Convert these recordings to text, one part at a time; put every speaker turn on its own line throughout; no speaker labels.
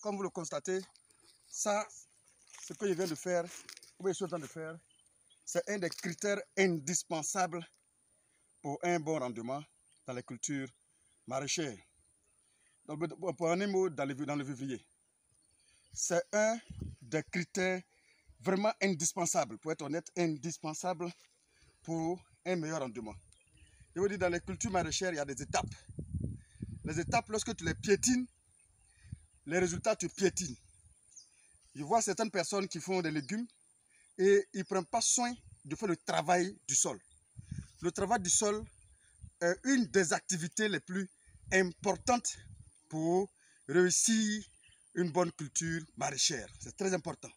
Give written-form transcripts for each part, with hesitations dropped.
comme vous le constatez, ça, ce que je viens de faire, ou je suis en train de faire, c'est un des critères indispensables pour un bon rendement dans les cultures maraîchères. Donc, pour un mot dans le vivrier, c'est un des critères vraiment indispensables, pour être honnête, indispensable pour un meilleur rendement. Je veux dire, dans les cultures maraîchères, il y a des étapes. Les étapes, lorsque tu les piétines, les résultats, tu piétines. Je vois certaines personnes qui font des légumes et ils ne prennent pas soin de faire le travail du sol. Le travail du sol est une des activités les plus importantes pour réussir une bonne culture maraîchère. C'est très important.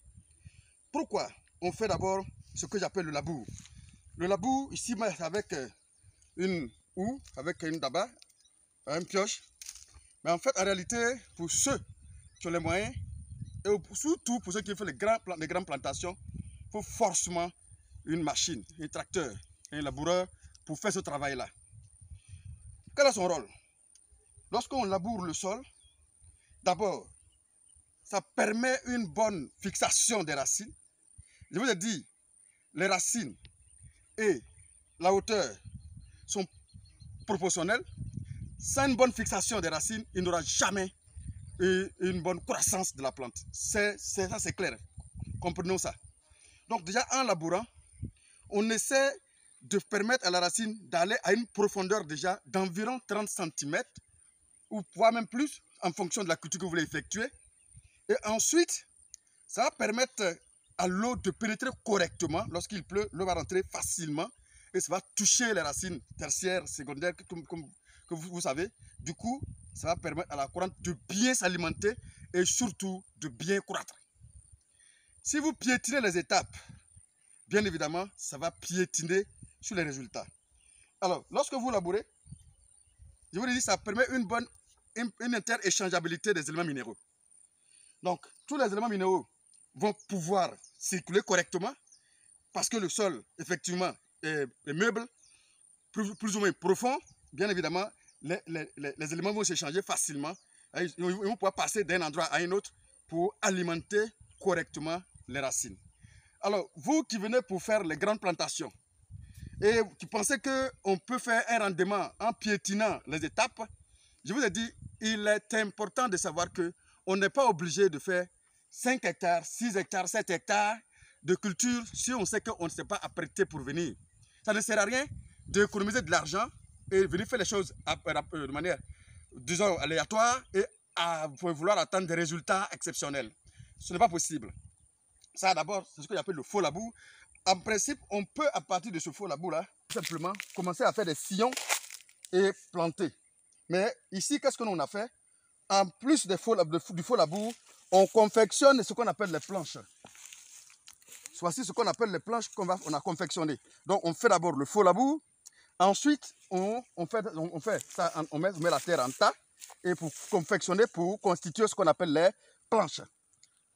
Pourquoi? On fait d'abord ce que j'appelle le labour. Le labour, ici, avec une houe, avec une daba, une pioche. Mais en fait, en réalité, pour ceux qui ont les moyens, et surtout pour ceux qui font les grandes plantations, il faut forcément une machine, un tracteur, un laboureur pour faire ce travail-là. Quel est son rôle? Lorsqu'on laboure le sol, d'abord, ça permet une bonne fixation des racines. Je vous ai dit, les racines et la hauteur sont proportionnelles. Sans une bonne fixation des racines, il n'y aura jamais une bonne croissance de la plante. Ça, c'est clair. Comprenons ça. Donc déjà, en labourant, on essaie de permettre à la racine d'aller à une profondeur déjà d'environ 30 cm, ou voire même plus, en fonction de la culture que vous voulez effectuer. Et ensuite, ça va permettre à l'eau de pénétrer correctement. Lorsqu'il pleut, l'eau va rentrer facilement et ça va toucher les racines tertiaires, secondaires, comme vous savez. Du coup, ça va permettre à la plante de bien s'alimenter et surtout de bien croître. Si vous piétinez les étapes, bien évidemment, ça va piétiner sur les résultats. Alors, lorsque vous labourez, je vous l'ai dit, ça permet une interéchangeabilité des éléments minéraux. Donc, tous les éléments minéraux vont pouvoir circuler correctement parce que le sol, effectivement, est meuble, plus ou moins profond. Bien évidemment, les éléments vont s'échanger facilement. Ils vont pouvoir passer d'un endroit à un autre pour alimenter correctement les racines. Alors, vous qui venez pour faire les grandes plantations et qui pensez qu'on peut faire un rendement en piétinant les étapes, je vous ai dit, il est important de savoir qu'on n'est pas obligé de faire 5 hectares, 6 hectares, 7 hectares de culture si on sait qu'on ne s'est pas apprêté pour venir. Ça ne sert à rien d'économiser de l'argent et venir faire les choses de manière, disons, aléatoire et à vouloir attendre des résultats exceptionnels. Ce n'est pas possible. Ça, d'abord, c'est ce que j'appelle le faux labour. En principe, on peut, à partir de ce faux labour-là, simplement commencer à faire des sillons et planter. Mais ici, qu'est-ce que l'on a fait? En plus du faux labour, on confectionne ce qu'on appelle les planches. Voici ce qu'on appelle les planches qu'on a confectionnées. Donc, on fait d'abord le faux labour. Ensuite, on met la terre en tas et pour confectionner, pour constituer ce qu'on appelle les planches.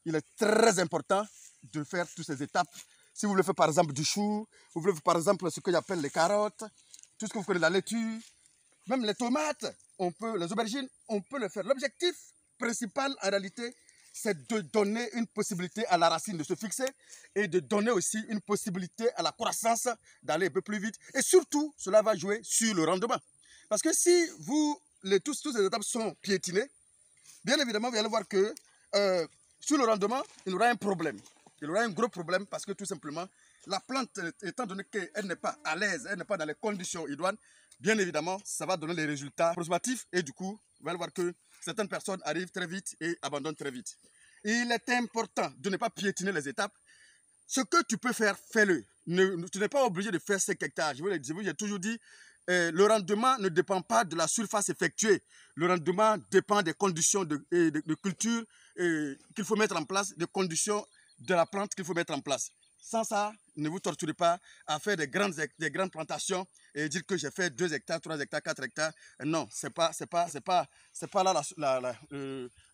Il est très important de faire toutes ces étapes. Si vous voulez faire par exemple du chou, vous voulez faire par exemple ce que j'appelle les carottes, tout ce que vous connaissez, la laitue, même les tomates, les aubergines, on peut le faire. L'objectif principal en réalité, c'est de donner une possibilité à la racine de se fixer et de donner aussi une possibilité à la croissance d'aller un peu plus vite. Et surtout, cela va jouer sur le rendement. Parce que si toutes ces étapes sont piétinées, bien évidemment, vous allez voir que sur le rendement, il y aura un problème. Il y aura un gros problème parce que tout simplement, la plante, étant donné qu'elle n'est pas à l'aise, elle n'est pas dans les conditions idoines, bien évidemment, ça va donner les résultats approximatifs et du coup, vous allez voir que certaines personnes arrivent très vite et abandonnent très vite. Il est important de ne pas piétiner les étapes. Ce que tu peux faire, fais-le. Tu n'es pas obligé de faire 5 hectares. Je vous ai toujours dit, le rendement ne dépend pas de la surface effectuée. Le rendement dépend des conditions de culture qu'il faut mettre en place, des conditions de la plante qu'il faut mettre en place. Sans ça, ne vous torturez pas à faire des grandes plantations et dire que j'ai fait 2 hectares, 3 hectares, 4 hectares. Non, c'est pas là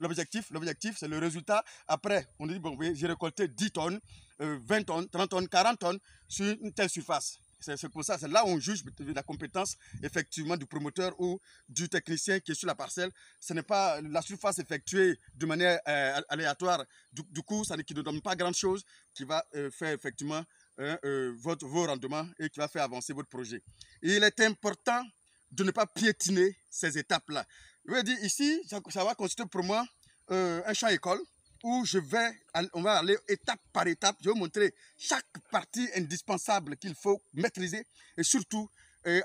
l'objectif. L'objectif, c'est le résultat. Après, on dit, bon, oui, j'ai récolté 10 tonnes, 20 tonnes, 30 tonnes, 40 tonnes sur une telle surface. C'est pour ça, c'est là où on juge la compétence effectivement du promoteur ou du technicien qui est sur la parcelle. Ce n'est pas la surface effectuée de manière aléatoire. Du coup, ça qui ne donne pas grand chose qui va faire effectivement vos rendements et qui va faire avancer votre projet. Et il est important de ne pas piétiner ces étapes-là. Je veux dire, ici, ça va constituer pour moi un champ école où on va aller étape par étape. Je vais vous montrer chaque partie indispensable qu'il faut maîtriser et surtout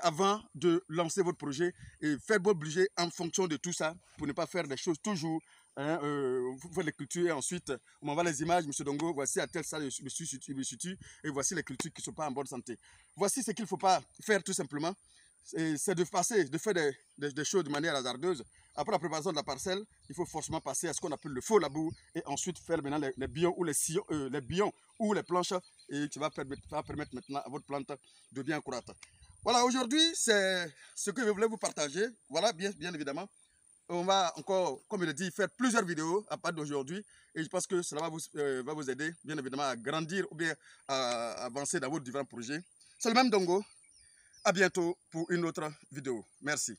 avant de lancer votre projet et faire votre budget en fonction de tout ça pour ne pas faire des choses toujours. Vous faites les cultures et ensuite on m'envoie les images, M. Dongo, voici à telle salle je me situe et voici les cultures qui ne sont pas en bonne santé. Voici ce qu'il ne faut pas faire tout simplement. C'est de faire des choses de manière hasardeuse. Après la préparation de la parcelle, il faut forcément passer à ce qu'on appelle le faux labour et ensuite faire maintenant les bions ou les bions ou les planches et qui va permettre maintenant à votre plante de bien croître. Voilà, aujourd'hui, c'est ce que je voulais vous partager. Voilà, bien évidemment. On va encore, comme je l'ai dit, faire plusieurs vidéos à partir d'aujourd'hui et je pense que cela va vous aider, bien évidemment, à grandir ou bien à avancer dans vos différents projets. C'est le même Dongo. À bientôt pour une autre vidéo. Merci.